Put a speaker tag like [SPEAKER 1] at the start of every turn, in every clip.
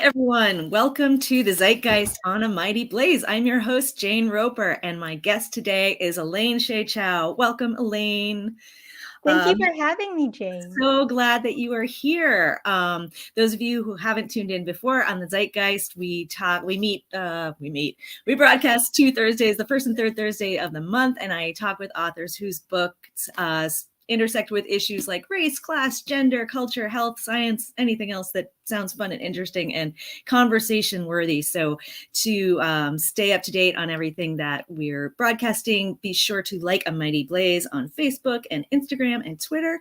[SPEAKER 1] everyone. Welcome to the Zeitgeist on a Mighty Blaze. I'm your host, Jane Roper, and my guest today is Elaine Hsieh-Chou. Welcome, Elaine.
[SPEAKER 2] Thank you for having me, Jane.
[SPEAKER 1] So glad that you are here. Those of you who haven't tuned in before on the Zeitgeist, we broadcast 2 Thursdays, the first and third Thursday of the month, and I talk with authors whose books intersect with issues like race, class, gender, culture, health, science, anything else that sounds fun and interesting and conversation worthy. So to stay up to date on everything that we're broadcasting, be sure to like A Mighty Blaze on Facebook and Instagram and Twitter.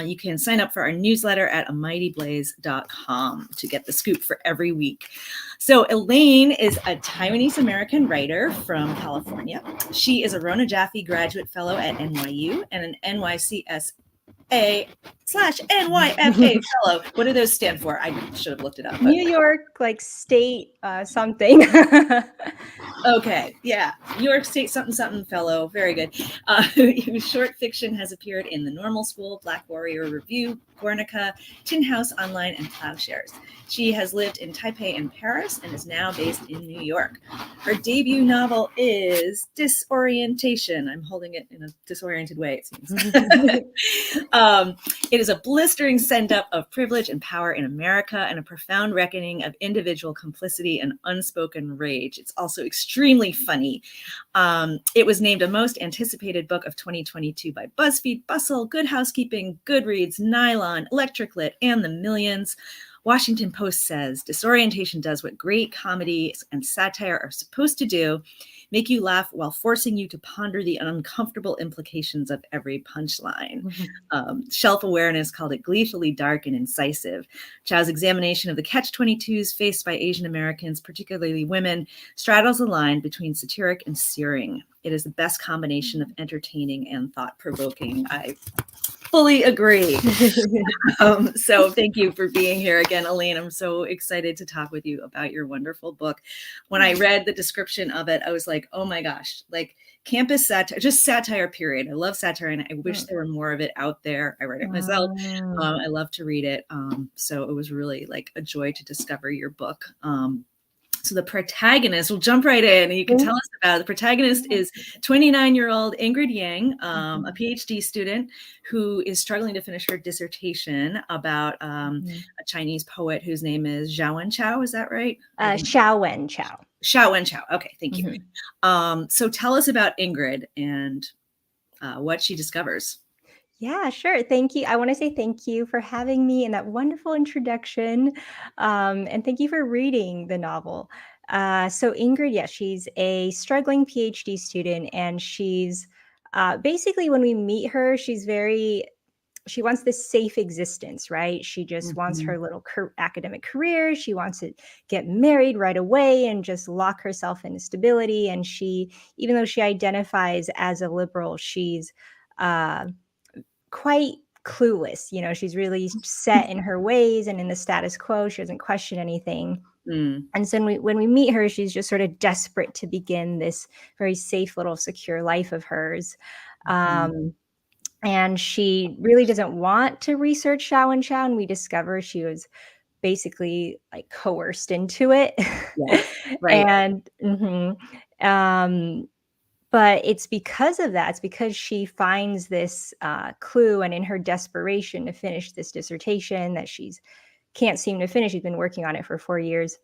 [SPEAKER 1] You can sign up for our newsletter at amightyblaze.com to get the scoop for every week. So Elaine is a Taiwanese American writer from California. She is a Rona Jaffe Graduate Fellow at NYU and an NYCSA/NYFA Fellow. What do those stand for? I should have looked it up.
[SPEAKER 2] New York, state something.
[SPEAKER 1] Okay, yeah. New York State something Fellow. Very good. Short fiction has appeared in The Normal School, Black Warrior Review, Guernica, Tin House Online, and Plowshares. She has lived in Taipei and Paris and is now based in New York. Her debut novel is Disorientation. I'm holding it in a disoriented way, it seems. It is a blistering send-up of privilege and power in America and a profound reckoning of individual complicity and unspoken rage. It's also extremely funny. It was named a most anticipated book of 2022 by BuzzFeed, Bustle, Good Housekeeping, Goodreads, Nylon, Electric Lit, and The Millions. Washington Post says, Disorientation does what great comedy and satire are supposed to do, make you laugh while forcing you to ponder the uncomfortable implications of every punchline. Mm-hmm. Shelf Awareness called it gleefully dark and incisive. Chow's examination of the catch-22s faced by Asian Americans, particularly women, straddles the line between satiric and searing. It is the best combination of entertaining and thought-provoking. I fully agree. So thank you for being here again, Elaine. I'm so excited to talk with you about your wonderful book. When I read the description of it, I was like, oh my gosh, campus satire, just satire, period. I love satire and I wish there were more of it out there. I read it myself. I love to read it. So it was really a joy to discover your book. So the protagonist, we'll jump right in and you can tell us about it. The protagonist is 29-year-old Ingrid Yang, a PhD student who is struggling to finish her dissertation about a Chinese poet whose name is Zhaowen Chao. Is that right?
[SPEAKER 2] Xiaowen Chao.
[SPEAKER 1] Xiaowen Chao. Okay, thank you. So tell us about Ingrid and what she discovers.
[SPEAKER 2] Yeah, sure. Thank you. I want to say thank you for having me in that wonderful introduction. And thank you for reading the novel. So Ingrid, she's a struggling PhD student, and she's basically, when we meet her, she wants this safe existence, right? She just wants her little academic career. She wants to get married right away and just lock herself into stability. And even though she identifies as a liberal, she's quite clueless. She's really set in her ways and in the status quo. She doesn't question anything. And so when we meet her, she's just sort of desperate to begin this very safe little secure life of hers. And she really doesn't want to research Xiaowen Chao, and we discover she was basically coerced into it.
[SPEAKER 1] Yeah, right.
[SPEAKER 2] And but it's because of that. It's because she finds this clue, and in her desperation to finish this dissertation that she's can't seem to finish, she's been working on it for 4 years.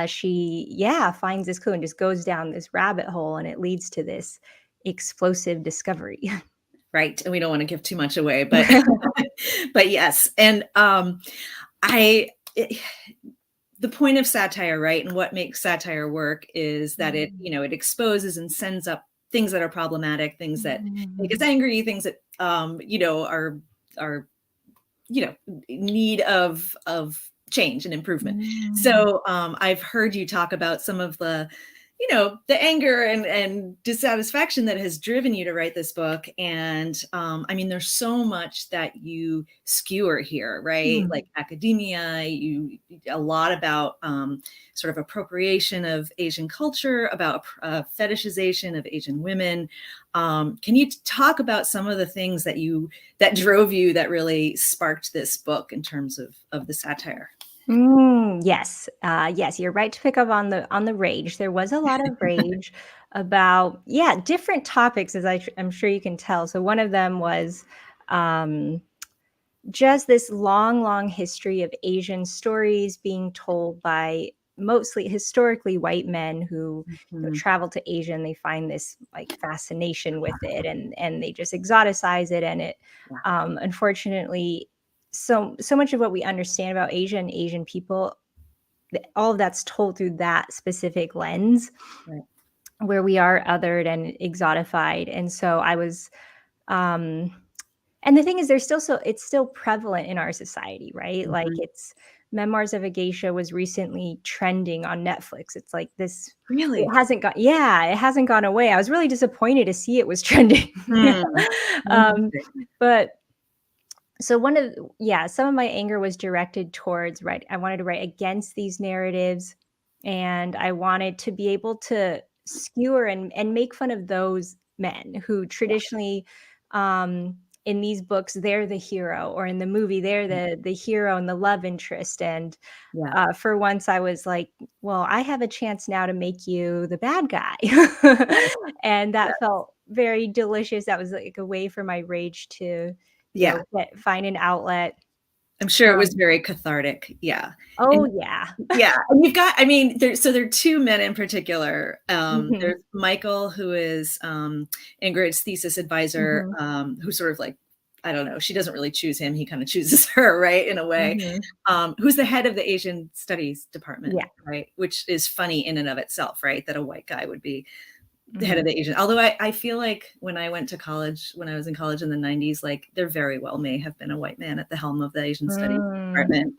[SPEAKER 2] She finds this clue and just goes down this rabbit hole, and it leads to this explosive discovery.
[SPEAKER 1] Right, and we don't want to give too much away, but but yes, and the point of satire, right, and what makes satire work is that it exposes and sends up things that are problematic, things that make us angry, things that are need of change and improvement. So I've heard you talk about some of the the anger and dissatisfaction that has driven you to write this book. And there's so much that you skewer here, right? Like academia, a lot about sort of appropriation of Asian culture, about fetishization of Asian women. Can you talk about some of the things that drove you, that really sparked this book in terms of the satire?
[SPEAKER 2] Yes. Yes, you're right to pick up on the rage. There was a lot of rage about, yeah, different topics, as I'm sure you can tell. So one of them was um, just this long, long history of Asian stories being told by mostly historically white men who,
[SPEAKER 1] Mhm.
[SPEAKER 2] travel to Asia, and they find this like fascination with it, and they just exoticize it, and it
[SPEAKER 1] Yeah,
[SPEAKER 2] unfortunately, so much of what we understand about Asia and Asian people, all of that's told through that specific lens,
[SPEAKER 1] right.
[SPEAKER 2] where we are othered and exotified. And so I was um and the thing is, there's still, so it's still prevalent in our society, right? Like,
[SPEAKER 1] Mhm.
[SPEAKER 2] it's Memoirs of a Geisha was recently trending on Netflix. It's like this, it
[SPEAKER 1] Really?
[SPEAKER 2] hasn't got yeah, it hasn't gone away. I was really disappointed to see it was trending.
[SPEAKER 1] Hmm.
[SPEAKER 2] um,
[SPEAKER 1] Interesting.
[SPEAKER 2] but so one of yeah, some of my anger was directed towards, right, I wanted to write against these narratives, and I wanted to be able to skewer and make fun of those men who
[SPEAKER 1] Yeah,
[SPEAKER 2] traditionally, in these books, they're the hero, or in the movie they're the hero and the love interest. And
[SPEAKER 1] yeah,
[SPEAKER 2] for once I was like, well, I have a chance now to make you the bad guy. And
[SPEAKER 1] yeah,
[SPEAKER 2] that felt very delicious. That was like a way for my rage to,
[SPEAKER 1] yeah.
[SPEAKER 2] find an outlet.
[SPEAKER 1] I'm sure it was
[SPEAKER 2] Um,
[SPEAKER 1] very cathartic. Yeah.
[SPEAKER 2] oh
[SPEAKER 1] And
[SPEAKER 2] yeah.
[SPEAKER 1] yeah, and you've got, I mean, there are two men in particular.
[SPEAKER 2] Mhm,
[SPEAKER 1] There's Michael, who is Ingrid's thesis advisor,
[SPEAKER 2] mhm,
[SPEAKER 1] who sort of like, I don't know, she doesn't really choose him. He kind of chooses her, right, in a way.
[SPEAKER 2] mhm.
[SPEAKER 1] Who's the head of the Asian Studies department,
[SPEAKER 2] Yeah,
[SPEAKER 1] right? Which is funny in and of itself, right? That a white guy would be the head of
[SPEAKER 2] mhm.
[SPEAKER 1] the Asian. Although I feel like when I went to college, when I was in college in the 90s, like there very well may have been a white man at the helm of the Asian Studies
[SPEAKER 2] Mm,
[SPEAKER 1] department.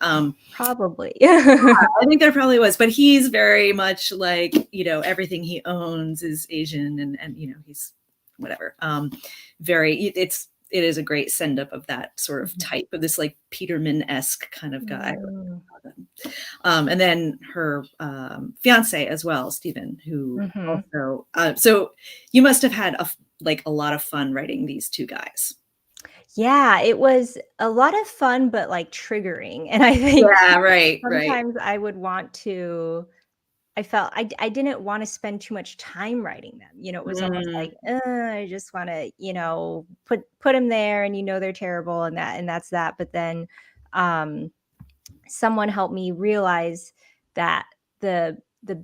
[SPEAKER 2] probably.
[SPEAKER 1] I think there probably was, but he's very much like, everything he owns is Asian, and he's whatever. Very, it is a great send up of that sort of
[SPEAKER 2] Mhm.
[SPEAKER 1] type of this like Peterman-esque kind of guy.
[SPEAKER 2] Mm,
[SPEAKER 1] And then her fiance as well, Stephen, who
[SPEAKER 2] mhm.
[SPEAKER 1] also, so you must have had like a lot of fun writing these two guys.
[SPEAKER 2] Yeah, it was a lot of fun, but, like, triggering, and I think
[SPEAKER 1] Yeah, right, right.
[SPEAKER 2] sometimes I would want to, I felt I didn't wanna spend too much time writing them. It was almost like,
[SPEAKER 1] Mm,
[SPEAKER 2] I just wanna, put them there, and they're terrible, and that's that." But then, um, someone helped me realize that the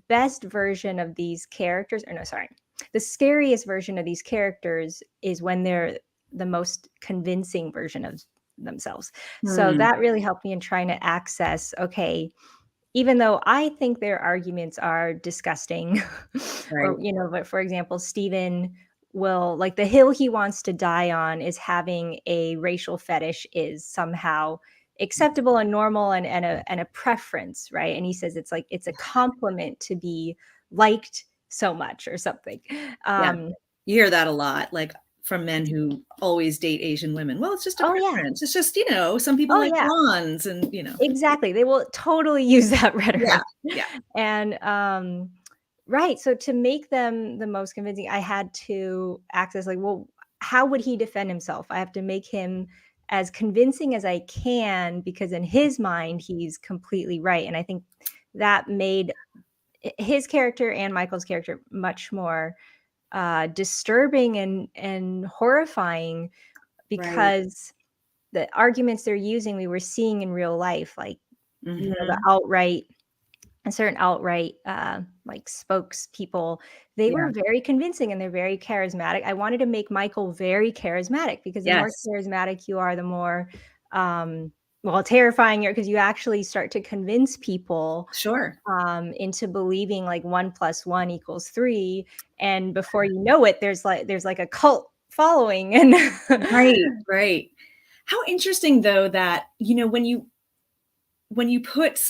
[SPEAKER 2] best version of these characters, or no, sorry, the scariest version of these characters is when they're the most convincing version of themselves. So
[SPEAKER 1] mm,
[SPEAKER 2] that really helped me in trying to access, okay, even though I think their arguments are disgusting, or,
[SPEAKER 1] right.
[SPEAKER 2] but for example, Stephen will, like, the hill he wants to die on is having a racial fetish is somehow acceptable and normal, and a preference, right? And he says it's like it's a compliment to be liked so much or something.
[SPEAKER 1] Yeah.
[SPEAKER 2] Um,
[SPEAKER 1] You hear that a lot, like, from men who always date Asian women. Well, it's just a
[SPEAKER 2] oh yeah,
[SPEAKER 1] preference. It's just, some people
[SPEAKER 2] oh
[SPEAKER 1] like
[SPEAKER 2] yeah,
[SPEAKER 1] blondes and,
[SPEAKER 2] exactly. They will totally use that
[SPEAKER 1] Yeah,
[SPEAKER 2] rhetoric.
[SPEAKER 1] yeah,
[SPEAKER 2] And right, so to make them the most convincing, I had to access, like, well, how would he defend himself? I have to make him as convincing as I can, because in his mind he's completely right. And I think that made his character and Michael's character much more disturbing and horrifying,
[SPEAKER 1] right.
[SPEAKER 2] because the arguments they're using we were seeing in real life, like, the
[SPEAKER 1] Mhm.
[SPEAKER 2] outright and certain outright, like, spokespeople, they
[SPEAKER 1] Yeah.
[SPEAKER 2] were very convincing and they're very charismatic. I wanted to make Michael very charismatic, because the more
[SPEAKER 1] Yes.
[SPEAKER 2] charismatic you are, the more, well, terrifying you're, because you actually start to convince people,
[SPEAKER 1] Sure.
[SPEAKER 2] into believing, like, 1 plus 1 equals 3, and before you know it, there's like a cult following, and
[SPEAKER 1] Right, right. How interesting though that, when you put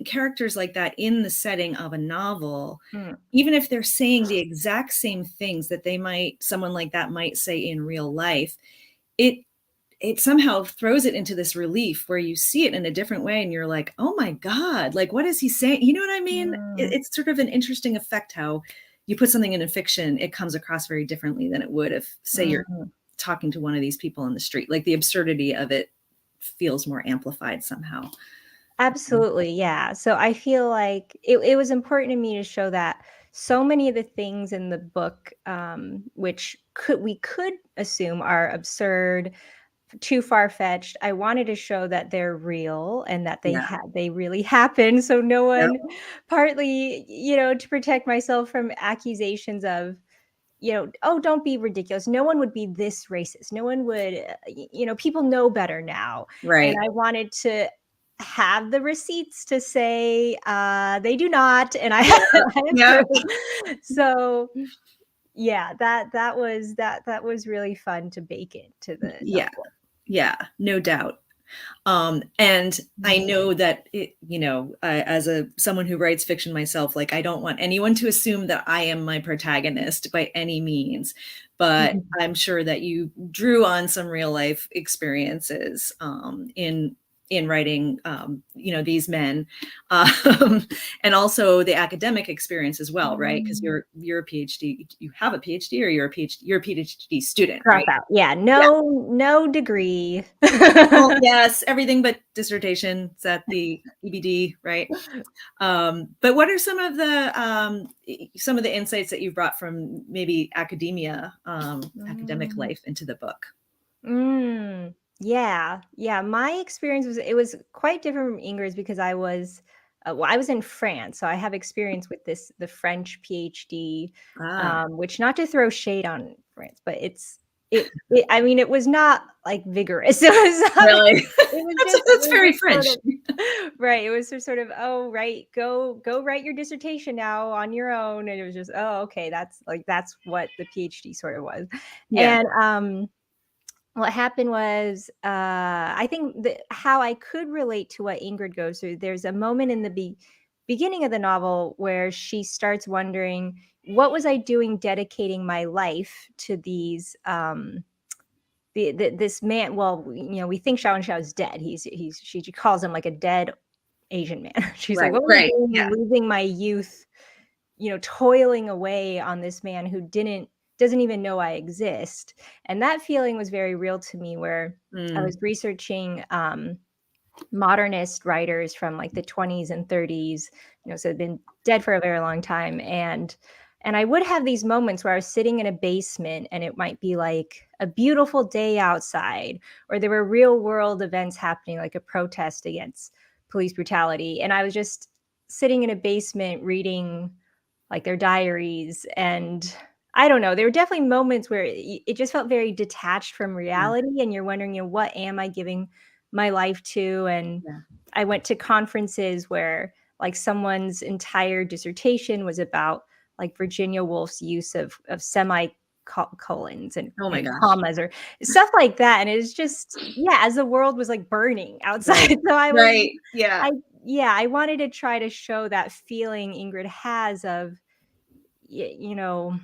[SPEAKER 1] characters like that in the setting of a novel,
[SPEAKER 2] Mm,
[SPEAKER 1] even if they're saying the exact same things that someone like that might say in real life, it it somehow throws it into this relief where you see it in a different way and you're like, "Oh my god, like what is he saying?" You know what I mean?
[SPEAKER 2] mm,
[SPEAKER 1] It's sort of an interesting effect how you put something in a fiction, it comes across very differently than it would if, say, you're
[SPEAKER 2] mhm.
[SPEAKER 1] talking to one of these people on the street. Like the absurdity of it feels more amplified somehow.
[SPEAKER 2] Absolutely, yeah. So I feel like it was important to me to show that so many of the things in the book, which we could assume are absurd, too far-fetched, I wanted to show that they're real and that
[SPEAKER 1] Yeah.
[SPEAKER 2] they really happen, so no
[SPEAKER 1] Yep.
[SPEAKER 2] one, partly, to protect myself from accusations of, "Oh, don't be ridiculous." No one would be this racist. No one would, people know better now. And
[SPEAKER 1] Right.
[SPEAKER 2] I wanted to have the receipts to say, they do not, and I
[SPEAKER 1] Yeah.
[SPEAKER 2] I have
[SPEAKER 1] Yeah.
[SPEAKER 2] proof. So, yeah, that was really fun to bake into the
[SPEAKER 1] Yeah.
[SPEAKER 2] novel.
[SPEAKER 1] Yeah. No doubt. And I
[SPEAKER 2] Mhm.
[SPEAKER 1] know that as someone who writes fiction myself, like I don't want anyone to assume that I am my protagonist by any means, but
[SPEAKER 2] Mhm.
[SPEAKER 1] I'm sure that you drew on some real life experiences in writing, these men, um, and also the academic experience as well, right? Because
[SPEAKER 2] Mm.
[SPEAKER 1] you're a PhD, you have a PhD, or you're a PhD student, right?
[SPEAKER 2] Dropout. Yeah,
[SPEAKER 1] Yeah.
[SPEAKER 2] no degree.
[SPEAKER 1] Well, yes, everything but dissertation. It's at the EBD, right? But what are some of the insights that you've brought from maybe academic
[SPEAKER 2] Mm.
[SPEAKER 1] life into the book?
[SPEAKER 2] Mm, yeah, yeah. My experience was quite different from Ingrid's because I was in France, so I have experience with the French PhD,
[SPEAKER 1] Ah,
[SPEAKER 2] which, not to throw shade on France, but I mean, it was not like vigorous. It was not,
[SPEAKER 1] really?
[SPEAKER 2] it
[SPEAKER 1] That's
[SPEAKER 2] was
[SPEAKER 1] very
[SPEAKER 2] just sort
[SPEAKER 1] French.
[SPEAKER 2] of right. It was just sort of, oh, right, go write your dissertation now on your own, and it was just, oh, okay, that's what the PhD sort of was,
[SPEAKER 1] Yeah,
[SPEAKER 2] and what happened was, I think how I could relate to what Ingrid goes through, there's a moment in the beginning of the novel where she starts wondering, what was I doing dedicating my life to these, this man? Well, we think Xiao Xiao is dead. She calls him like a dead Asian man. She's like,
[SPEAKER 1] right,
[SPEAKER 2] what was I
[SPEAKER 1] right.
[SPEAKER 2] doing
[SPEAKER 1] Yeah.
[SPEAKER 2] losing my youth, toiling away on this man who doesn't even know I exist. And that feeling was very real to me, where I
[SPEAKER 1] Mm,
[SPEAKER 2] was researching modernist writers from like the 20s and 30s, so they've been dead for a very long time. And I would have these moments where I was sitting in a basement and it might be like a beautiful day outside, or there were real world events happening, like a protest against police brutality. And I was just sitting in a basement reading like their diaries. And I don't know, there were definitely moments where it just felt very detached from
[SPEAKER 1] yeah,
[SPEAKER 2] reality, and you're wondering, what am I giving my life to? And
[SPEAKER 1] yeah.
[SPEAKER 2] I went to conferences where like someone's entire dissertation was about like Virginia Woolf's use of semicolons
[SPEAKER 1] Oh my
[SPEAKER 2] and
[SPEAKER 1] gosh.
[SPEAKER 2] commas or stuff like that. And it was just, yeah, as the world was like burning outside.
[SPEAKER 1] Right,
[SPEAKER 2] So
[SPEAKER 1] right. Yeah,
[SPEAKER 2] I yeah, I wanted to try to show that feeling Ingrid has of, you know,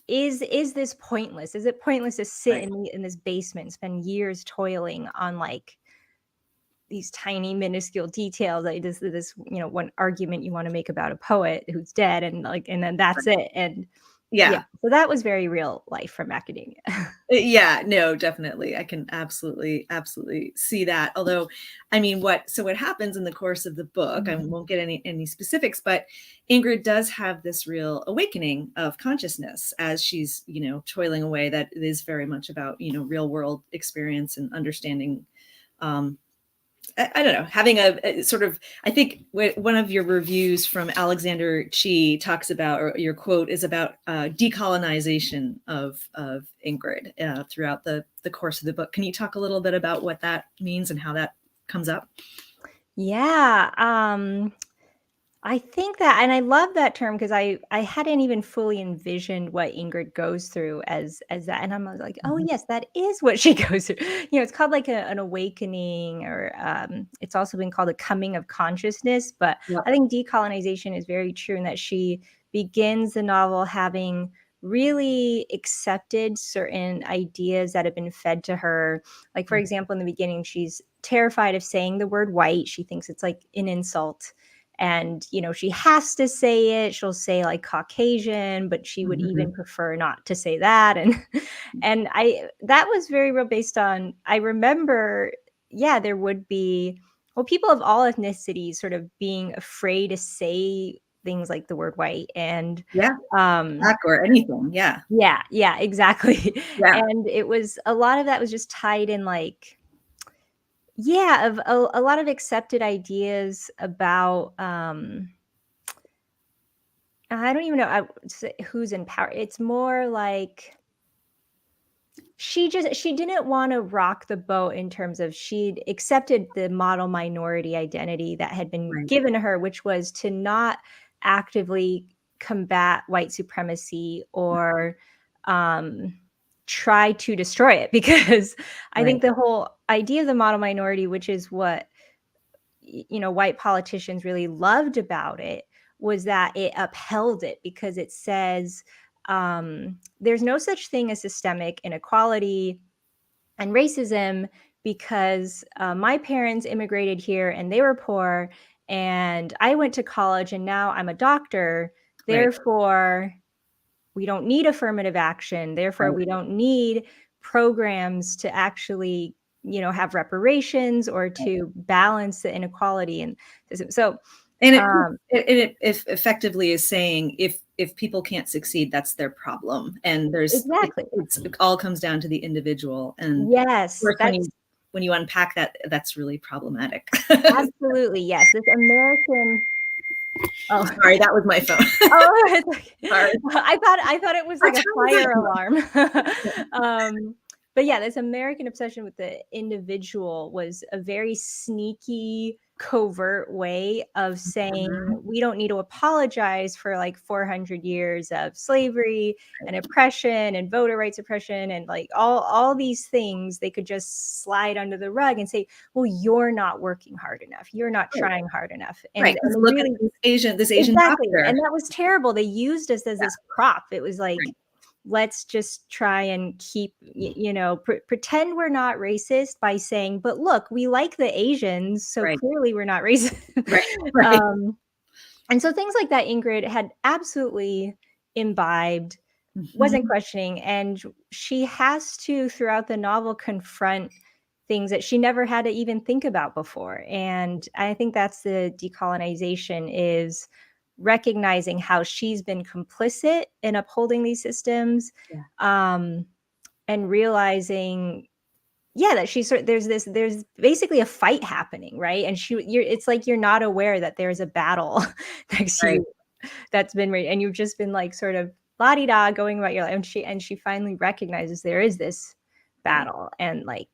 [SPEAKER 2] is this pointless? Is it pointless to sit
[SPEAKER 1] right.
[SPEAKER 2] in this basement, spend years toiling on like these tiny minuscule details? Like this, one argument you want to make about a poet who's dead, and like, and then that's
[SPEAKER 1] Right.
[SPEAKER 2] it. And yeah,
[SPEAKER 1] Yeah.
[SPEAKER 2] so that was very real life from academia.
[SPEAKER 1] Yeah, no, definitely. I can absolutely see that. Although, I mean, what happens in the course of the book, I
[SPEAKER 2] Mhm.
[SPEAKER 1] won't get any specifics, but Ingrid does have this real awakening of consciousness as she's, toiling away, that it is very much about, real world experience and understanding, um, I don't know, having a sort of, I think one of your reviews from Alexander Chi talks about, or your quote is about decolonization of Ingrid throughout the course of the book. Can you talk a little bit about what that means and how that comes up?
[SPEAKER 2] Yeah, I think that, and I love that term because I hadn't even fully envisioned what Ingrid goes through as that, and I'm like, oh
[SPEAKER 1] Mhm.
[SPEAKER 2] yes, that is what she goes through. It's called like an awakening, or it's also been called a coming of consciousness. But
[SPEAKER 1] Yep.
[SPEAKER 2] I think decolonization is very true in that she begins the novel having really accepted certain ideas that have been fed to her. Like, for example, in the beginning, she's terrified of saying the word white. She thinks it's like an insult, and she has to say it. She'll say like Caucasian, but she would even
[SPEAKER 1] Mhm.
[SPEAKER 2] prefer not to say that. And and I that was very real based on, I remember, yeah, there would be well, people of all ethnicities sort of being afraid to say things like the word white, and
[SPEAKER 1] Yeah,
[SPEAKER 2] um
[SPEAKER 1] black or anything. Yeah,
[SPEAKER 2] yeah, exactly.
[SPEAKER 1] yeah,
[SPEAKER 2] And it was a lot of that was just tied in, like, yeah, of a lot of accepted ideas about I don't even know who's in power. It's more like she didn't want to rock the boat in terms of she'd accepted the model minority identity that had been
[SPEAKER 1] right,
[SPEAKER 2] given to her, which was to not actively combat white supremacy or um, try to destroy it. Because I think
[SPEAKER 1] right,
[SPEAKER 2] the whole idea of the model minority, which is what white politicians really loved about it, was that it upheld it because it says there's no such thing as systemic inequality and racism because my parents immigrated here and they were poor, and I went to college and now I'm a doctor.
[SPEAKER 1] right,
[SPEAKER 2] Therefore, we don't need affirmative action. Therefore,
[SPEAKER 1] right.
[SPEAKER 2] we don't need programs to actually, have reparations or to balance the inequality. And so,
[SPEAKER 1] And
[SPEAKER 2] um,
[SPEAKER 1] it effectively is saying if people can't succeed, that's their problem, and
[SPEAKER 2] exactly.
[SPEAKER 1] it all comes down to the individual. And of
[SPEAKER 2] Yes,
[SPEAKER 1] course,
[SPEAKER 2] that's
[SPEAKER 1] when you unpack that, that's really problematic.
[SPEAKER 2] absolutely yes. This American. Oh,
[SPEAKER 1] Sorry, that was my phone.
[SPEAKER 2] oh, it's like,
[SPEAKER 1] Sorry.
[SPEAKER 2] I thought it was
[SPEAKER 1] What
[SPEAKER 2] like a
[SPEAKER 1] time is
[SPEAKER 2] fire alarm.
[SPEAKER 1] it?
[SPEAKER 2] But yeah, this American obsession with the individual was a very sneaky, covert way of saying
[SPEAKER 1] Mhm.
[SPEAKER 2] we don't need to apologize for like 400 years of slavery and oppression and voter rights oppression and like all these things. They could just slide under the rug and say, well, you're not working hard enough, you're not
[SPEAKER 1] Right,
[SPEAKER 2] trying hard enough,
[SPEAKER 1] right.
[SPEAKER 2] and
[SPEAKER 1] Because
[SPEAKER 2] they
[SPEAKER 1] look at
[SPEAKER 2] really.
[SPEAKER 1] this Asian
[SPEAKER 2] Exactly,
[SPEAKER 1] doctor.
[SPEAKER 2] and that was terrible. They used us as
[SPEAKER 1] Yeah,
[SPEAKER 2] this prop. It was like,
[SPEAKER 1] right,
[SPEAKER 2] let's just try and keep, pretend we're not racist by saying, "But look, we like the Asians, so
[SPEAKER 1] right,
[SPEAKER 2] clearly we're not racist."
[SPEAKER 1] right, right.
[SPEAKER 2] Um, and so things like that Ingrid had absolutely imbibed, wasn't
[SPEAKER 1] Mhm.
[SPEAKER 2] questioning, and she has to, throughout the novel, confront things that she never had to even think about before. And I think that's the decolonization, is recognizing how she's been complicit in upholding these systems,
[SPEAKER 1] Yeah,
[SPEAKER 2] um, and realizing, yeah, that there's basically a fight happening, right? And it's like you're not aware that there's a battle next to
[SPEAKER 1] right.
[SPEAKER 2] you that's been and you've just been like sort of la-di-da going about your life, and she finally recognizes there is this
[SPEAKER 1] Right,
[SPEAKER 2] battle, and like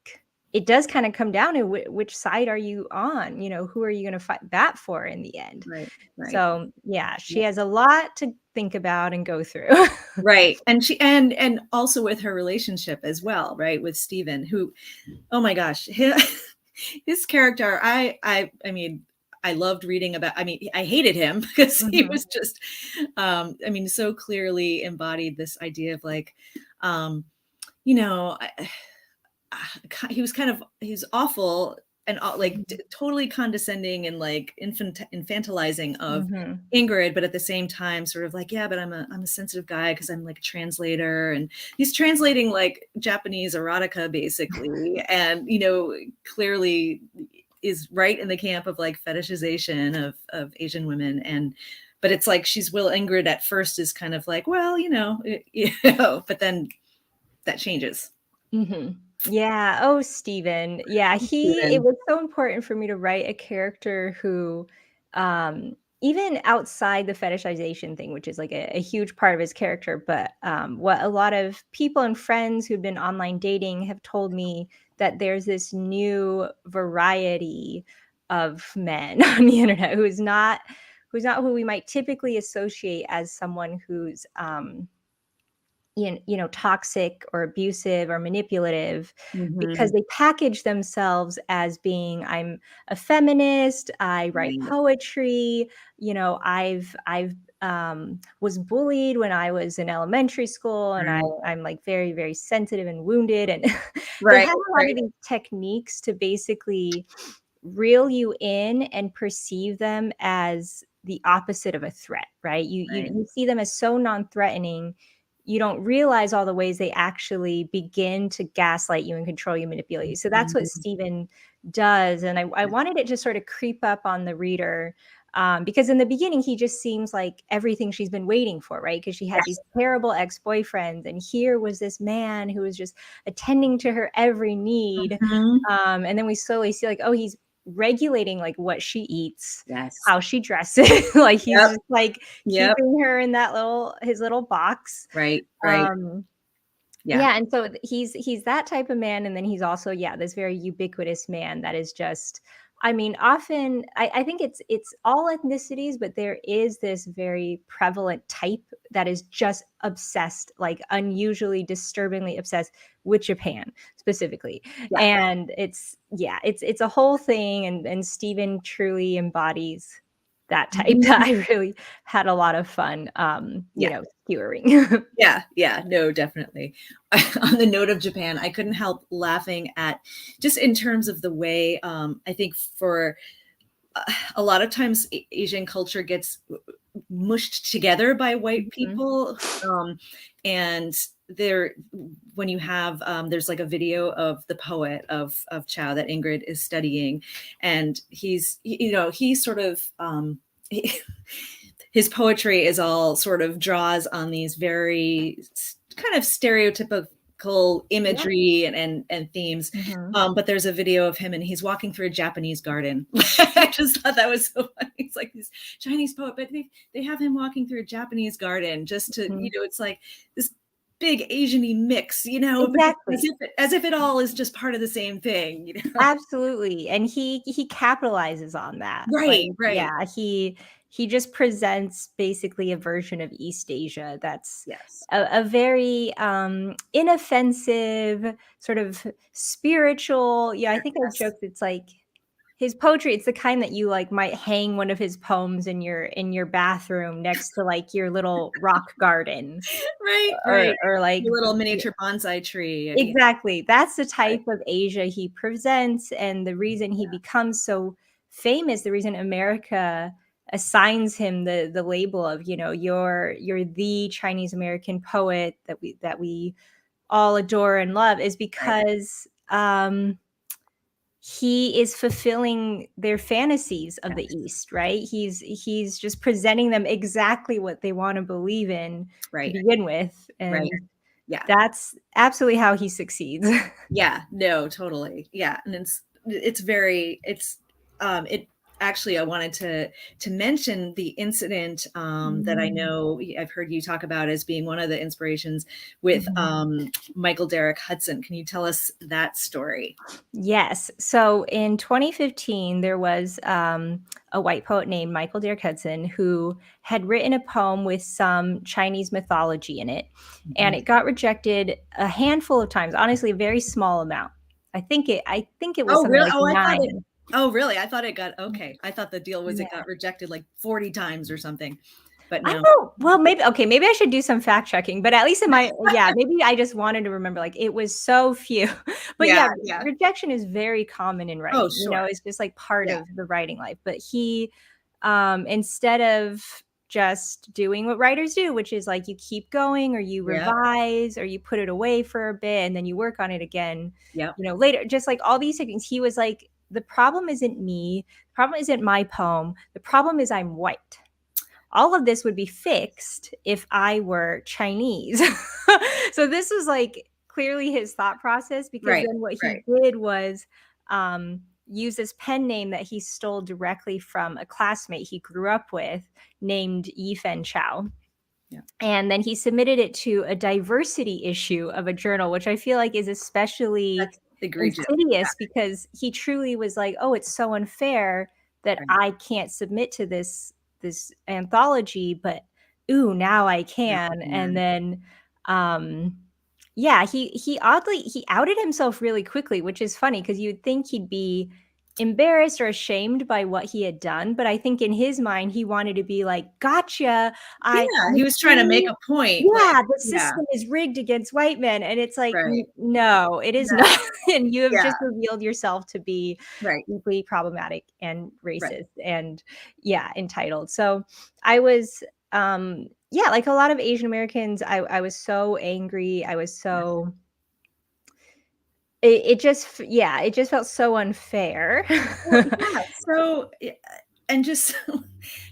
[SPEAKER 2] it does kind of come down to which side are you on, who are you going to fight that for in the end.
[SPEAKER 1] right, right.
[SPEAKER 2] So yeah, she
[SPEAKER 1] Yep.
[SPEAKER 2] has a lot to think about and go through.
[SPEAKER 1] Right. And and also with her relationship as well, right? With Stephen, who, oh my gosh, his character, I mean, I loved reading about, I mean, I hated him because he
[SPEAKER 2] Mhm,
[SPEAKER 1] was just I mean, so clearly embodied this idea of like, um, you know, he was kind of, he's awful and like
[SPEAKER 2] mhm,
[SPEAKER 1] totally condescending and like infantilizing of
[SPEAKER 2] mhm.
[SPEAKER 1] Ingrid, but at the same time sort of like, yeah, but I'm a sensitive guy because I'm like a translator, and he's translating like Japanese erotica basically, and clearly is right in the camp of like fetishization of Asian women. And but it's like Ingrid at first is kind of like, well, but then that changes.
[SPEAKER 2] Mhm. Yeah. Oh, Steven. Yeah, it
[SPEAKER 1] Steven.
[SPEAKER 2] was so important for me to write a character who, even outside the fetishization thing, which is like a huge part of his character, but what a lot of people and friends who've been online dating have told me, that there's this new variety of men on the internet who's not who we might typically associate as someone who's toxic or abusive or manipulative, because
[SPEAKER 1] Mhm.
[SPEAKER 2] they package themselves as being, I'm a feminist, I write
[SPEAKER 1] Right,
[SPEAKER 2] poetry, I've was bullied when I was in elementary school, and
[SPEAKER 1] right,
[SPEAKER 2] I'm like very, very sensitive and wounded, and they
[SPEAKER 1] right,
[SPEAKER 2] have a lot of
[SPEAKER 1] right,
[SPEAKER 2] these techniques to basically reel you in and perceive them as the opposite of a threat, right?
[SPEAKER 1] right.
[SPEAKER 2] You see them as so non-threatening, you don't realize all the ways they actually begin to gaslight you and control you, manipulate you. So that's what
[SPEAKER 1] Mhm.
[SPEAKER 2] Stephen does. And I wanted it to sort of creep up on the reader. Because in the beginning, he just seems like everything she's been waiting for, right? Because she had these
[SPEAKER 1] Yes.
[SPEAKER 2] terrible ex-boyfriends, and here was this man who was just attending to her every need.
[SPEAKER 1] Mhm.
[SPEAKER 2] And then we slowly see, like, oh, he's regulating like what she eats,
[SPEAKER 1] Yes.
[SPEAKER 2] how she dresses. Like he's
[SPEAKER 1] Yep.
[SPEAKER 2] just like
[SPEAKER 1] Yep.
[SPEAKER 2] keeping her in that his little box.
[SPEAKER 1] Right. Right.
[SPEAKER 2] Um,
[SPEAKER 1] Yeah.
[SPEAKER 2] yeah, and so he's that type of man, and then he's also, yeah, this very ubiquitous man that is just, I mean, often I think it's all ethnicities, but there is this very prevalent type that is just obsessed, like unusually, disturbingly obsessed with Japan specifically.
[SPEAKER 1] Yeah.
[SPEAKER 2] And it's, yeah, it's a whole thing, and Stephen truly embodies that type that
[SPEAKER 1] Mhm.
[SPEAKER 2] I really had a lot of fun,
[SPEAKER 1] Yeah.
[SPEAKER 2] skewering.
[SPEAKER 1] Yeah, yeah, no, definitely. On the note of Japan, I couldn't help laughing at just in terms of the way I think for a lot of times Asian culture gets mushed together by white
[SPEAKER 2] Mhm.
[SPEAKER 1] people, and there when you have there's like a video of the poet of Chow that Ingrid is studying, and he's sort of he, his poetry is all sort of draws on these very kind of stereotypical
[SPEAKER 2] Yeah.
[SPEAKER 1] imagery and themes.
[SPEAKER 2] Mhm.
[SPEAKER 1] But there's a video of him and he's walking through a Japanese garden. I just thought that was so funny. It's like this Chinese poet, but they have him walking through a Japanese garden just to,
[SPEAKER 2] Mhm.
[SPEAKER 1] it's like this big Asian-y mix, but
[SPEAKER 2] Exactly.
[SPEAKER 1] as if it all is just part of the same thing.
[SPEAKER 2] Absolutely, and he capitalizes on that. Like,
[SPEAKER 1] Right, right.
[SPEAKER 2] yeah, he just presents basically a version of East Asia that's
[SPEAKER 1] Yes.
[SPEAKER 2] a very, inoffensive, sort of spiritual, yeah, I think I've
[SPEAKER 1] Yes.
[SPEAKER 2] joked it's like his poetry, it's the kind that you, like, might hang one of his poems in your bathroom next to, like, your little rock garden,
[SPEAKER 1] Right, right.
[SPEAKER 2] or, like,
[SPEAKER 1] The little miniature bonsai tree. Yeah,
[SPEAKER 2] exactly. That's the
[SPEAKER 1] right,
[SPEAKER 2] type of Asia he presents, and the reason he becomes so famous, the reason America assigns him the label of, you're the Chinese American poet that we all adore and love, is
[SPEAKER 1] right,
[SPEAKER 2] because, he is fulfilling their fantasies of the
[SPEAKER 1] yes,
[SPEAKER 2] East, right? He's just presenting them exactly what they wanna believe in to
[SPEAKER 1] right,
[SPEAKER 2] begin with, and
[SPEAKER 1] right. Yeah.
[SPEAKER 2] that's absolutely how he succeeds.
[SPEAKER 1] Yeah, no, totally. Yeah, and it's very it actually I wanted to mention the incident that I
[SPEAKER 2] Mm,
[SPEAKER 1] know I've heard you talk about as being one of the inspirations with
[SPEAKER 2] mhm.
[SPEAKER 1] Michael Derrick Hudson. Can you tell us that story?
[SPEAKER 2] Yes. So in 2015, there was a white poet named Michael Derrick Hudson who had written a poem with some Chinese mythology in it, and
[SPEAKER 1] Mhm.
[SPEAKER 2] it got rejected a handful of times. Honestly, a very small amount. I think it was
[SPEAKER 1] Oh,
[SPEAKER 2] something
[SPEAKER 1] really?
[SPEAKER 2] like
[SPEAKER 1] Oh, I thought it
[SPEAKER 2] 9.
[SPEAKER 1] Oh, really? I thought it got okay. I thought the deal was it
[SPEAKER 2] Yeah.
[SPEAKER 1] got rejected like 40 times or something, but
[SPEAKER 2] I
[SPEAKER 1] no.
[SPEAKER 2] don't know. Well, maybe, okay, maybe I should do some fact checking, but at least in my, yeah, maybe I just wanted to remember, like, it was so few. But
[SPEAKER 1] Yeah,
[SPEAKER 2] yeah,
[SPEAKER 1] yeah.
[SPEAKER 2] rejection is very common in
[SPEAKER 1] Oh,
[SPEAKER 2] writing,
[SPEAKER 1] sure.
[SPEAKER 2] it's just like part
[SPEAKER 1] Yeah,
[SPEAKER 2] of the writing life. But he, instead of just doing what writers do, which is like you keep going, or you
[SPEAKER 1] yep,
[SPEAKER 2] revise, or you put it away for a bit and then you work on it again,
[SPEAKER 1] yep.
[SPEAKER 2] later, just like all these things, he was like, the problem isn't me, the problem isn't my poem, the problem is I'm white. All of this would be fixed if I were Chinese. So this was like clearly his thought process, because
[SPEAKER 1] Right,
[SPEAKER 2] then what he
[SPEAKER 1] right.
[SPEAKER 2] did was use this pen name that he stole directly from a classmate he grew up with named Yifen Chow.
[SPEAKER 1] Yeah,
[SPEAKER 2] And then he submitted it to a diversity issue of a journal, which I feel like is especially
[SPEAKER 1] that's egregious.
[SPEAKER 2] insidious, because he truly was like, "Oh, it's so unfair that
[SPEAKER 1] Right.
[SPEAKER 2] I can't submit to this anthology, but ooh, now I
[SPEAKER 1] Yeah,
[SPEAKER 2] can." And
[SPEAKER 1] man.
[SPEAKER 2] then, um, yeah, he oddly he outed himself really quickly, which is funny because you'd think he'd be embarrassed or ashamed by what he had done, but I think in his mind he wanted to be like, "Gotcha,
[SPEAKER 1] Yeah,
[SPEAKER 2] you
[SPEAKER 1] he was trying to make
[SPEAKER 2] see?
[SPEAKER 1] a point, like
[SPEAKER 2] Yeah, the
[SPEAKER 1] yeah,
[SPEAKER 2] system is rigged against white men," and it's like,
[SPEAKER 1] right.
[SPEAKER 2] No, it is
[SPEAKER 1] No,
[SPEAKER 2] not, and you have
[SPEAKER 1] yeah,
[SPEAKER 2] just revealed yourself to be
[SPEAKER 1] right,
[SPEAKER 2] deeply problematic and
[SPEAKER 1] right.
[SPEAKER 2] racist and, yeah, entitled." So, I was, yeah, like a lot of Asian Americans, I was so angry, I was
[SPEAKER 1] Yes,
[SPEAKER 2] so it just it just felt so unfair.
[SPEAKER 1] Well, yeah, so and just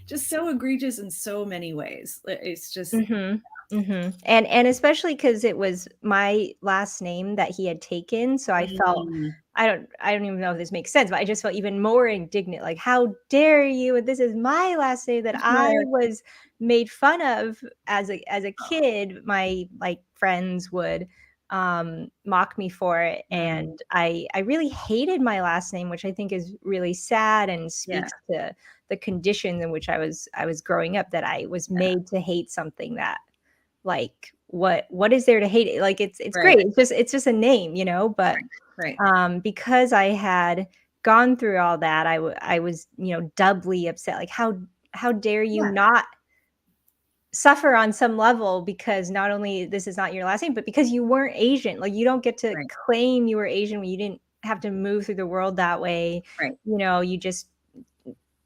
[SPEAKER 1] just so egregious in so many ways. It's just
[SPEAKER 2] Mhm. Mhm. And especially because it was my last name that he had taken, so I felt
[SPEAKER 1] mm,
[SPEAKER 2] I don't even know if this makes sense, but I just felt even more indignant, like, "How dare you? And this is my last name that I
[SPEAKER 1] sure.
[SPEAKER 2] was made fun of as a kid." My, like, friends would, mock me for it,
[SPEAKER 1] Mm,
[SPEAKER 2] and I really hated my last name, which I think is really sad and
[SPEAKER 1] yeah,
[SPEAKER 2] speaks to the conditions in which I was growing up, that I was
[SPEAKER 1] yeah,
[SPEAKER 2] made to hate something that, like, what is there to hate? Like, it's
[SPEAKER 1] right,
[SPEAKER 2] great. It's just a name, you know, but,
[SPEAKER 1] right.
[SPEAKER 2] because I had gone through all that, I was, doubly upset, like, how dare you
[SPEAKER 1] Yeah,
[SPEAKER 2] not suffer on some level, because not only this is not your last name, but because you weren't Asian. Like, you don't get to
[SPEAKER 1] right,
[SPEAKER 2] claim you were Asian when you didn't have to move through the world that way.
[SPEAKER 1] right,
[SPEAKER 2] You just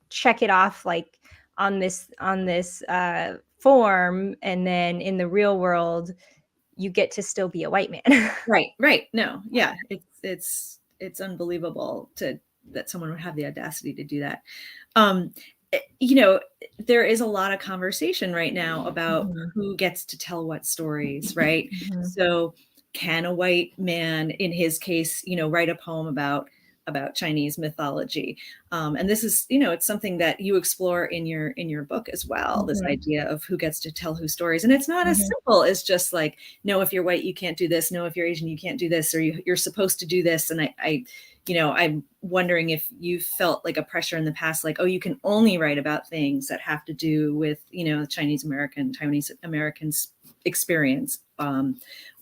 [SPEAKER 2] check it off, like, on this, form, and then in the real world, you get to still be a white man.
[SPEAKER 1] right, right. No, yeah, it's unbelievable to that someone would have the audacity to do that. Um, you know, there is a lot of conversation right now about
[SPEAKER 2] Mhm,
[SPEAKER 1] who gets to tell what stories, right?
[SPEAKER 2] mhm,
[SPEAKER 1] So, can a white man, in his case, write a poem about Chinese mythology? And this is, it's something that you explore in your book as well. This
[SPEAKER 2] mhm,
[SPEAKER 1] idea of who gets to tell who stories, and it's not as
[SPEAKER 2] mhm.
[SPEAKER 1] simple as just like, no, if you're white, you can't do this. No, if you're Asian, you can't do this, or you're supposed to do this. And I'm wondering if you felt like a pressure in the past, like, oh, you can only write about things that have to do with, the Chinese American, Taiwanese Americans experience, or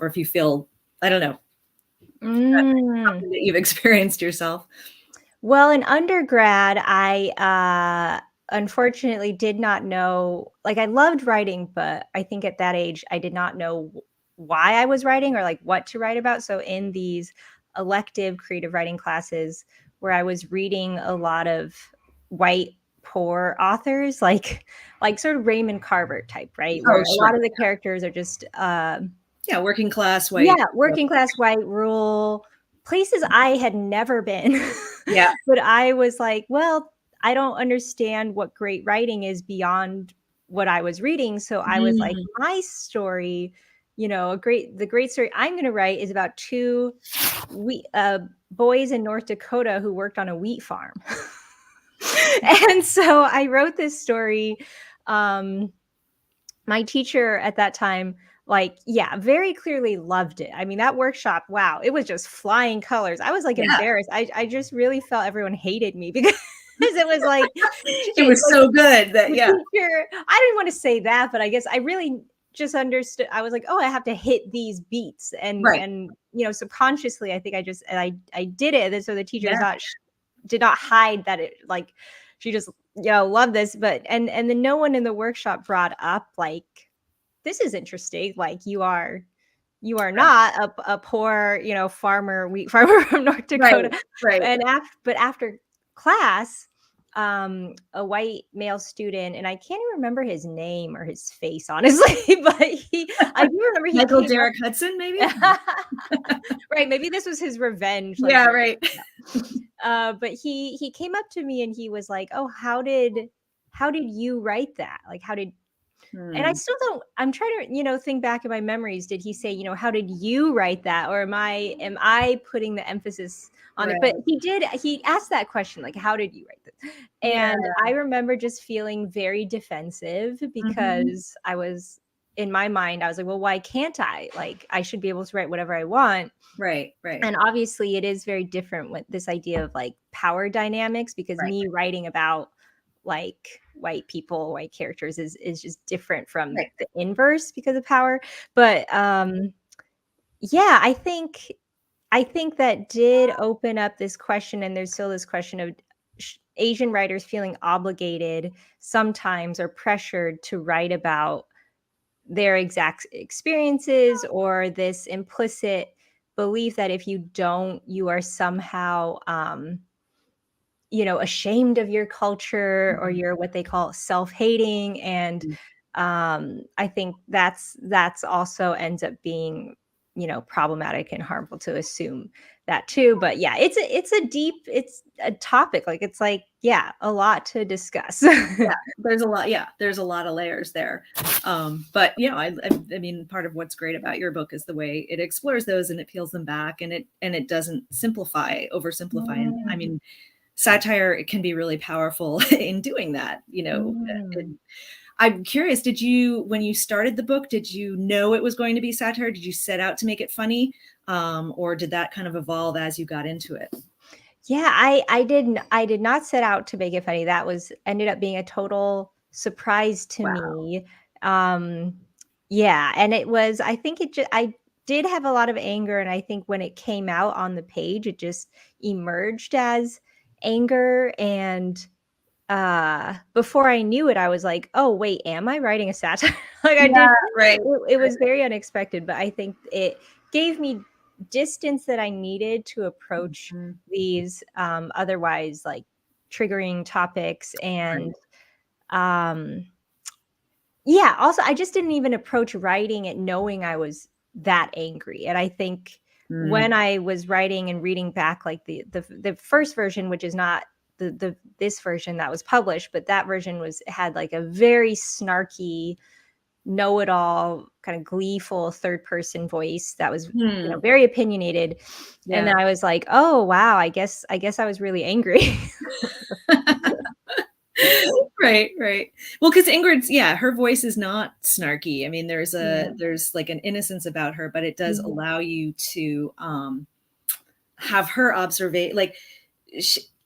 [SPEAKER 1] if you feel, I don't know,
[SPEAKER 2] Mm.
[SPEAKER 1] something that you've experienced yourself.
[SPEAKER 2] Well, in undergrad, unfortunately did not know, like, I loved writing, but I think at that age, I did not know why I was writing, or, like, what to write about. So in these elective creative writing classes where I was reading a lot of white poor authors, like sort of Raymond Carver type, right? Where
[SPEAKER 1] Oh,
[SPEAKER 2] a
[SPEAKER 1] sure.
[SPEAKER 2] lot of the characters are just,
[SPEAKER 1] Yeah, working class white.
[SPEAKER 2] yeah, working class, white, rural, places I had never been.
[SPEAKER 1] Yeah.
[SPEAKER 2] But I was like, "Well, I don't understand what great writing is beyond what I was reading." So I was like,
[SPEAKER 1] Mm.
[SPEAKER 2] "My story, the great story I'm gonna write is about 2 boys in North Dakota who worked on a wheat farm." And so I wrote this story. um my teacher at that time, like, yeah, very clearly loved it. I mean, that workshop, wow, it was just flying colors. I was, like,
[SPEAKER 1] Yeah.
[SPEAKER 2] embarrassed. I just really felt everyone hated me because it was like,
[SPEAKER 1] It
[SPEAKER 2] she
[SPEAKER 1] was
[SPEAKER 2] like,
[SPEAKER 1] so good that,
[SPEAKER 2] the
[SPEAKER 1] yeah.
[SPEAKER 2] teacher, I didn't wanna say that, but I guess I really just understood. I was like, "Oh, I have to hit these beats,"
[SPEAKER 1] Right.
[SPEAKER 2] and, subconsciously, I think I did it, and so the teacher is
[SPEAKER 1] Yeah.
[SPEAKER 2] not did not hide that it, like, she just, loved this. But and then no one in the workshop brought up, like, "This is interesting, like, you are
[SPEAKER 1] Right.
[SPEAKER 2] not a poor, farmer, wheat farmer from North
[SPEAKER 1] Right.
[SPEAKER 2] Dakota."
[SPEAKER 1] Right.
[SPEAKER 2] But after class, a white male student, and I can't even remember his name or his face, honestly, but I do remember he
[SPEAKER 1] Michael
[SPEAKER 2] came
[SPEAKER 1] Derrick Hudson, maybe?
[SPEAKER 2] up. Right, maybe this was his revenge, like,
[SPEAKER 1] Yeah, right.
[SPEAKER 2] but he came up to me and he was like, "Oh, how did you write that? Like, how did," and I
[SPEAKER 1] Hmm.
[SPEAKER 2] still don't, I'm trying to, think back in my memories. Did he say, "How did you write that?" Or am I putting the emphasis on it? But
[SPEAKER 1] Right.
[SPEAKER 2] he asked that question, like, "How did you write this?"
[SPEAKER 1] Yeah.
[SPEAKER 2] And I remember just feeling very defensive,
[SPEAKER 1] Mhm.
[SPEAKER 2] because I was, in my mind, I was like, "Well, why can't I? Like, I should be able to write whatever I want."
[SPEAKER 1] Right, right,
[SPEAKER 2] And obviously it is very different with this idea of, like, power dynamics, because
[SPEAKER 1] right,
[SPEAKER 2] me writing about, like, white people, white characters is just different from
[SPEAKER 1] right.
[SPEAKER 2] the inverse because of power. But yeah, I think that did open up this question, and there's still this question of Asian writers feeling obligated sometimes, or pressured to write about their exact experiences, or this implicit belief that if you don't, you are somehow, ashamed of your culture, or
[SPEAKER 1] Mhm,
[SPEAKER 2] you're what they call self-hating. And
[SPEAKER 1] mhm.
[SPEAKER 2] I think that's also ends up being problematic and harmful to assume that too. But yeah, it's a topic. Like, it's like, yeah, a lot to discuss.
[SPEAKER 1] Yeah, there's a lot. Yeah, there's a lot of layers there. But I mean, part of what's great about your book is the way it explores those and it peels them back, and it doesn't oversimplify. And I
[SPEAKER 2] Mm,
[SPEAKER 1] mean, satire, it can be really powerful in doing that.
[SPEAKER 2] mm.
[SPEAKER 1] I'm curious, when you started the book, did you know it was going to be satire? Did you set out to make it funny? Or did that kind of evolve as you got into it?
[SPEAKER 2] Yeah, I did not set out to make it funny. That was ended up being a total surprise to
[SPEAKER 1] Wow.
[SPEAKER 2] me. Um, yeah, and it was I think it just I did have a lot of anger, and I think when it came out on the page, it just emerged as anger. And before I knew it, I was like, "Oh, wait, am I writing a satire?" Like, I did
[SPEAKER 1] Yeah, right.
[SPEAKER 2] it was very unexpected, but I think it gave me distance that I needed to approach
[SPEAKER 1] Mhm.
[SPEAKER 2] these, otherwise, like, triggering topics.
[SPEAKER 1] Right.
[SPEAKER 2] And, um yeah, also, I just didn't even approach writing it knowing I was that angry. And I think
[SPEAKER 1] Mm.
[SPEAKER 2] when I was writing and reading back, like, the first version, which is not this version that was published, but that version had, like, a very snarky, know-it-all, kind of gleeful third-person voice that was,
[SPEAKER 1] Hmm.
[SPEAKER 2] very opinionated. And
[SPEAKER 1] Yeah.
[SPEAKER 2] then I was like, "Oh, wow, I guess I was really angry."
[SPEAKER 1] Right, right. Well, because Ingrid's, yeah, her voice is not snarky. I mean,
[SPEAKER 2] Yeah.
[SPEAKER 1] there's like an innocence about her, but it does
[SPEAKER 2] Mhm.
[SPEAKER 1] allow you to have her observe, like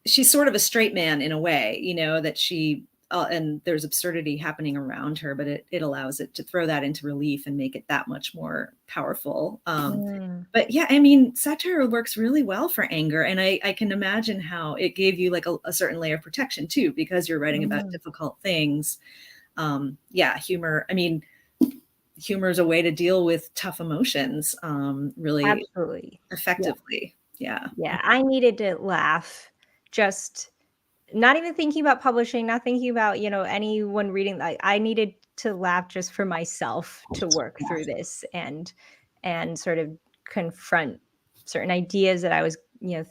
[SPEAKER 1] she's sort of a straight man in a way, that and there's absurdity happening around her, but it allows it to throw that into relief and make it that much more powerful.
[SPEAKER 2] Mm.
[SPEAKER 1] But yeah, I mean, satire works really well for anger. And I can imagine how it gave you like a certain layer of protection too, because you're writing about
[SPEAKER 2] Mm.
[SPEAKER 1] difficult things. Yeah, humor. I mean, humor is a way to deal with tough emotions really
[SPEAKER 2] Absolutely. Yeah.
[SPEAKER 1] effectively. Yeah.
[SPEAKER 2] Yeah, I needed to laugh, just not even thinking about publishing, not thinking about, anyone reading. I needed to laugh just for myself to work
[SPEAKER 1] Yeah.
[SPEAKER 2] through this, and sort of confront certain ideas that I was,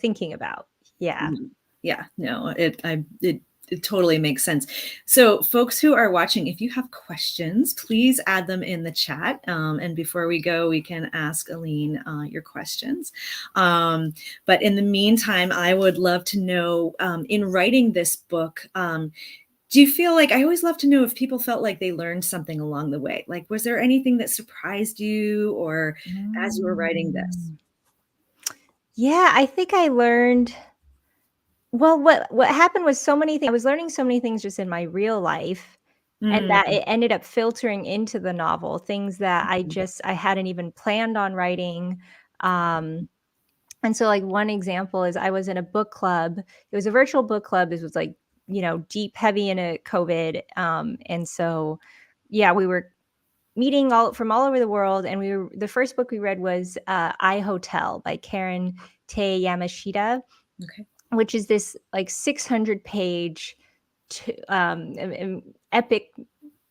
[SPEAKER 2] thinking about. Yeah.
[SPEAKER 1] Mhm. Yeah, no, it totally makes sense. So, folks who are watching, if you have questions, please add them in the chat. And before we go, we can ask Elaine your questions. But in the meantime, I would love to know, in writing this book, do you feel like, I always love to know if people felt like they learned something along the way? Like, was there anything that surprised you, or as you were writing this?
[SPEAKER 2] Mm. Yeah, I think I learned. Well, what happened was, so many things I was learning so many things just in my real life, and that
[SPEAKER 1] Mm,
[SPEAKER 2] it ended up filtering into the novel, things that
[SPEAKER 1] mhm.
[SPEAKER 2] I hadn't even planned on writing. Um, and so, like, one example is I was in a book club. It was a virtual book club. This was, like, deep, heavy into COVID. And so, yeah, we were meeting all over the world, and the first book we read was, I Hotel by Karen Tay Yamashita,
[SPEAKER 1] Okay.
[SPEAKER 2] which is this, like, 600-page, epic,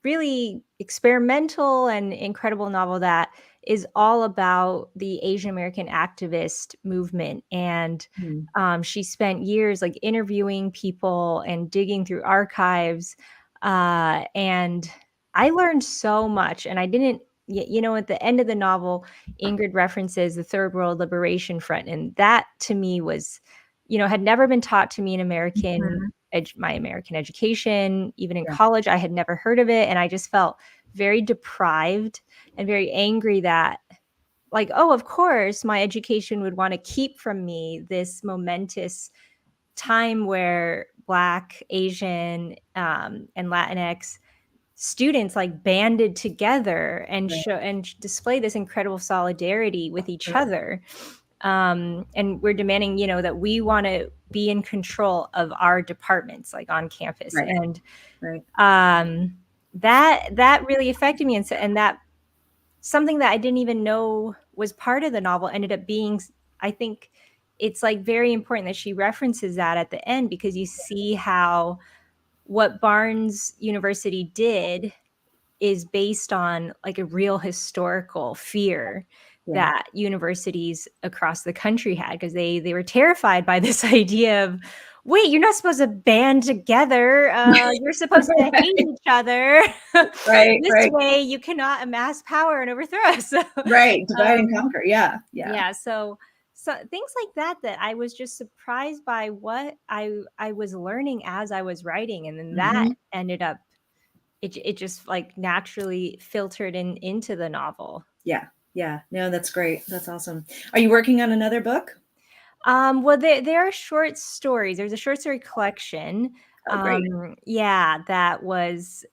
[SPEAKER 2] really experimental and incredible novel that is all about the Asian American activist movement. And
[SPEAKER 1] Mm.
[SPEAKER 2] she spent years, like, interviewing people and digging through archives. And I learned so much. And I didn't, at the end of the novel, Ingrid references the Third World Liberation Front. And that to me was, had never been taught to me in
[SPEAKER 1] Mhm.
[SPEAKER 2] my American education. Even in
[SPEAKER 1] Yeah.
[SPEAKER 2] college, I had never heard of it. And I just felt very deprived and very angry that, like, oh, of course, my education would want to keep from me this momentous time where Black, Asian, and Latinx students, like, banded together and
[SPEAKER 1] Right.
[SPEAKER 2] display this incredible solidarity with each
[SPEAKER 1] Right.
[SPEAKER 2] other. And we're demanding, that we want to be in control of our departments, like, on campus.
[SPEAKER 1] Right.
[SPEAKER 2] And
[SPEAKER 1] Right.
[SPEAKER 2] that really affected me. And that something that I didn't even know was part of the novel ended up being, I think it's, like, very important that she references that at the end, because you see how what Barnes University did is based on, like, a real historical fear that universities across the country had, because they were terrified by this idea of, wait, you're not supposed to band together. You're supposed to hate each other. This way you cannot amass power and overthrow us.
[SPEAKER 1] Right. Divide and conquer. Yeah.
[SPEAKER 2] Yeah. So things like that I was just surprised by what I was learning as I was writing. And then that ended up, it just like naturally filtered into the novel.
[SPEAKER 1] Yeah. Yeah. No, that's great. That's awesome. Are you working on another book?
[SPEAKER 2] Well, there are short stories. There's a short story collection.
[SPEAKER 1] Oh, great.
[SPEAKER 2] Yeah, that was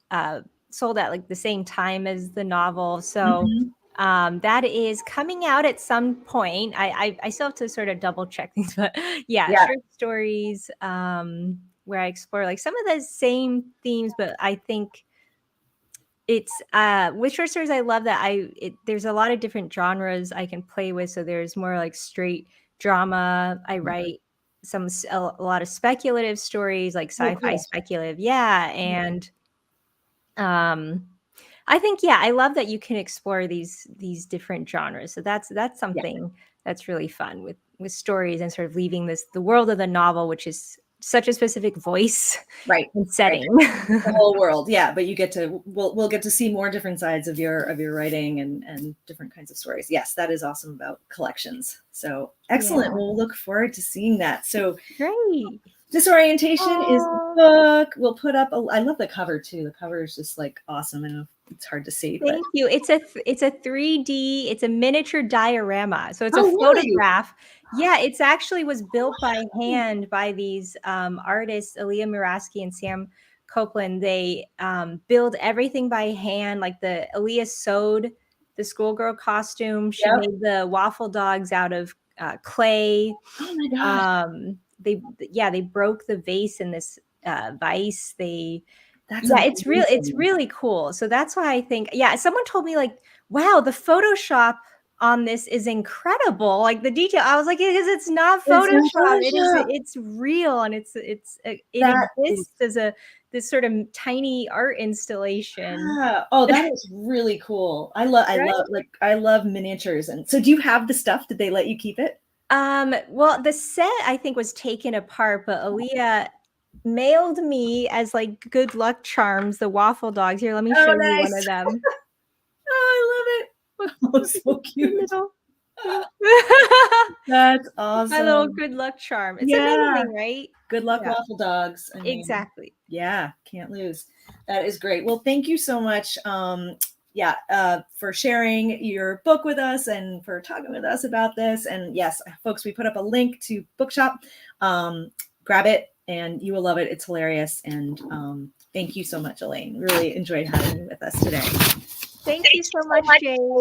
[SPEAKER 2] sold at like the same time as the novel. So that is coming out at some point. I still have to sort of double check things, but yeah, short stories where I explore like some of the same themes, but I think it's with short stories, I love that there's a lot of different genres I can play with. So there's more like straight drama. I write a lot of speculative stories, like sci-fi speculative. Yeah. And I think, I love that you can explore these different genres. So that's something that's really fun with stories, and sort of leaving the world of the novel, which is such a specific voice and setting.
[SPEAKER 1] The whole world. Yeah. But you get to, we'll get to see more different sides of your writing and different kinds of stories. Yes. That is awesome about collections. So excellent. We'll look forward to seeing that. So
[SPEAKER 2] great.
[SPEAKER 1] Disorientation is the book. We'll put up I love the cover too. The cover is just like awesome. I know it's hard to see.
[SPEAKER 2] Thank you. It's a 3D, it's a miniature diorama. So it's a photograph. Yeah, it's actually was built by hand by these artists, Aaliyah Muraski and Sam Copeland. They build everything by hand. Like Aaliyah sewed the schoolgirl costume. She made the waffle dogs out of clay.
[SPEAKER 1] Oh my gosh.
[SPEAKER 2] They broke the vase in this vise. It's really cool. So that's why I think, someone told me like, wow, the Photoshop on this is incredible. Like the detail, I was like, because it's not Photoshop. It's real, and it exists as this sort of tiny art installation.
[SPEAKER 1] Oh, that is really cool. I love miniatures. And so do you have the stuff? Did they let you keep it?
[SPEAKER 2] Well, the set I think was taken apart, but Aaliyah mailed me as like good luck charms the waffle dogs. Here, let me show you one of them.
[SPEAKER 1] Oh, I love it. Oh, so cute. That's awesome.
[SPEAKER 2] My little good luck charm. It's amazing, right?
[SPEAKER 1] Good luck waffle dogs.
[SPEAKER 2] Exactly.
[SPEAKER 1] Yeah, can't lose. That is great. Well, thank you so much. For sharing your book with us and for talking with us about this. And yes, folks, we put up a link to Bookshop. Grab it and you will love it. It's hilarious. And thank you so much, Elaine. Really enjoyed having you with us today.
[SPEAKER 2] Thank you so much, Jay.